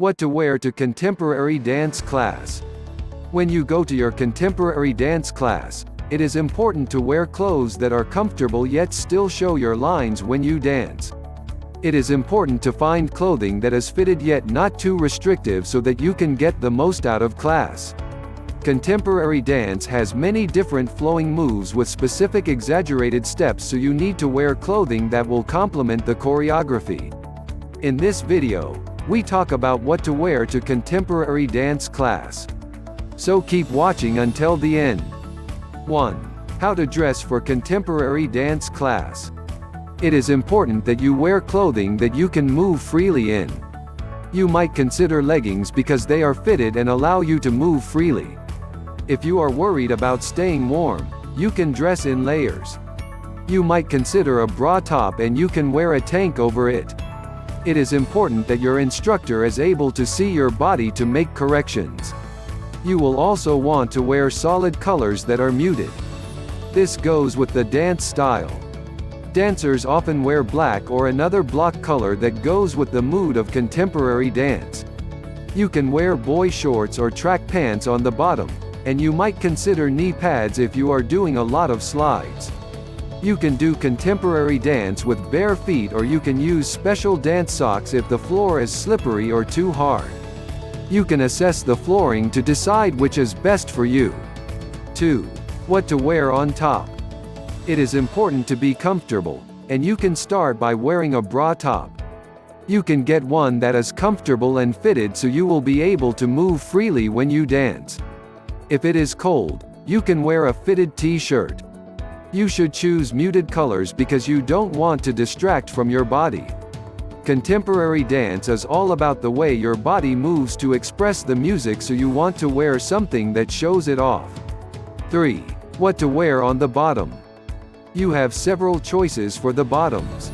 What to wear to contemporary dance class. When you go to your contemporary dance class, it is important to wear clothes that are comfortable yet still show your lines when you dance. It is important to find clothing that is fitted yet not too restrictive so that you can get the most out of class. Contemporary dance has many different flowing moves with specific exaggerated steps, so you need to wear clothing that will complement the choreography. In this video, we talk about what to wear to contemporary dance class. So keep watching until the end. 1. How to dress for contemporary dance class. It is important that you wear clothing that you can move freely in. You might consider leggings because they are fitted and allow you to move freely. If you are worried about staying warm, you can dress in layers. You might consider a bra top and you can wear a tank over it. It is important that your instructor is able to see your body to make corrections. You will also want to wear solid colors that are muted. This goes with the dance style. Dancers often wear black or another block color that goes with the mood of contemporary dance. You can wear boy shorts or track pants on the bottom, and you might consider knee pads if you are doing a lot of slides. You can do contemporary dance with bare feet, or you can use special dance socks if the floor is slippery or too hard. You can assess the flooring to decide which is best for you. 2. What to wear on top. It is important to be comfortable, and you can start by wearing a bra top. You can get one that is comfortable and fitted so you will be able to move freely when you dance. If it is cold, you can wear a fitted t-shirt. You should choose muted colors because you don't want to distract from your body. Contemporary dance is all about the way your body moves to express the music, so you want to wear something that shows it off. 3. What to wear on the bottom. You have several choices for the bottoms.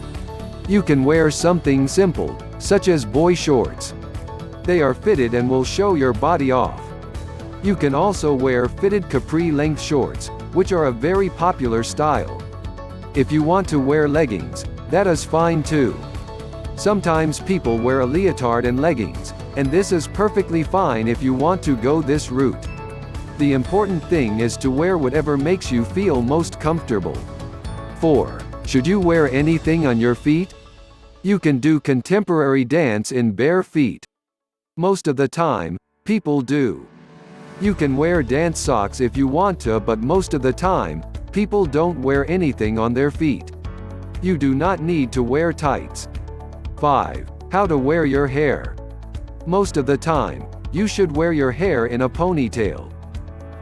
You can wear something simple, such as boy shorts. They are fitted and will show your body off. You can also wear fitted capri-length shorts, which are a very popular style. If you want to wear leggings, that is fine too. Sometimes people wear a leotard and leggings, and this is perfectly fine if you want to go this route. The important thing is to wear whatever makes you feel most comfortable. 4. Should you wear anything on your feet? You can do contemporary dance in bare feet. Most of the time, people do. You can wear dance socks if you want to, but most of the time, people don't wear anything on their feet. You do not need to wear tights. 5. How to wear your hair. Most of the time, you should wear your hair in a ponytail.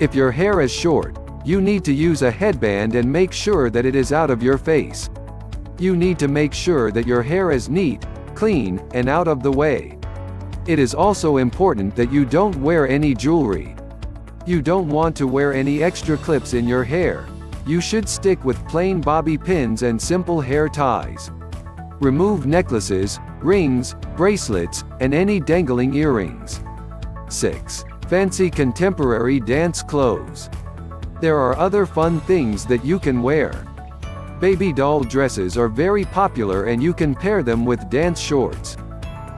If your hair is short, you need to use a headband and make sure that it is out of your face. You need to make sure that your hair is neat, clean, and out of the way. It is also important that you don't wear any jewelry. You don't want to wear any extra clips in your hair. You should stick with plain bobby pins and simple hair ties. Remove necklaces, rings, bracelets, and any dangling earrings. 6. Fancy contemporary dance clothes. There are other fun things that you can wear. Baby doll dresses are very popular, and you can pair them with dance shorts.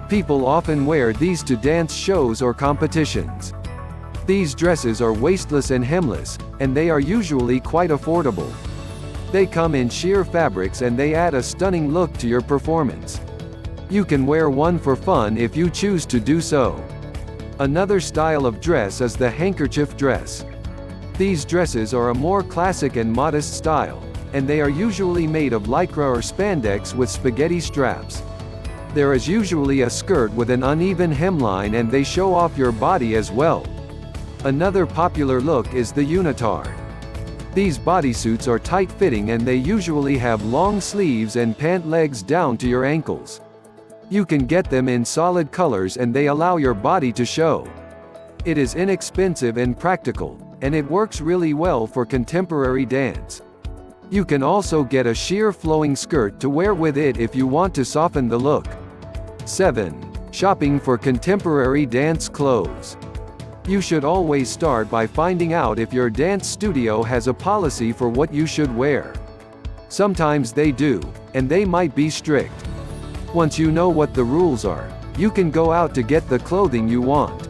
People often wear these to dance shows or competitions. These dresses are waistless and hemless, and they are usually quite affordable. They come in sheer fabrics and they add a stunning look to your performance. You can wear one for fun if you choose to do so. Another style of dress is the handkerchief dress. These dresses are a more classic and modest style, and they are usually made of lycra or spandex with spaghetti straps. There is usually a skirt with an uneven hemline, and they show off your body as well. Another popular look is the unitard. These bodysuits are tight-fitting and they usually have long sleeves and pant legs down to your ankles. You can get them in solid colors and they allow your body to show. It is inexpensive and practical, and it works really well for contemporary dance. You can also get a sheer flowing skirt to wear with it if you want to soften the look. 7. Shopping for contemporary dance clothes. You should always start by finding out if your dance studio has a policy for what you should wear. Sometimes they do, and they might be strict. Once you know what the rules are, you can go out to get the clothing you want.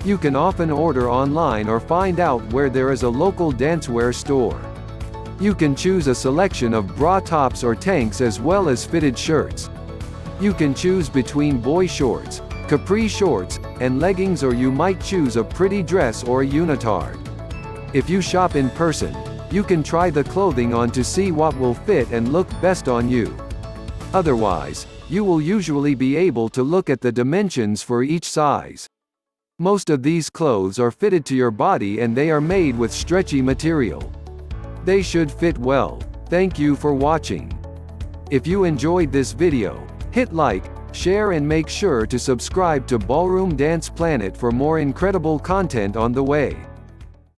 You can often order online or find out where there is a local dancewear store. You can choose a selection of bra tops or tanks as well as fitted shirts. You can choose between boy shorts, capri shorts, and leggings, or you might choose a pretty dress or a unitard. If you shop in person, you can try the clothing on to see what will fit and look best on you. Otherwise, you will usually be able to look at the dimensions for each size. Most of these clothes are fitted to your body and they are made with stretchy material. They should fit well. Thank you for watching. If you enjoyed this video, hit like, share and make sure to subscribe to Ballroom Dance Planet for more incredible content on the way.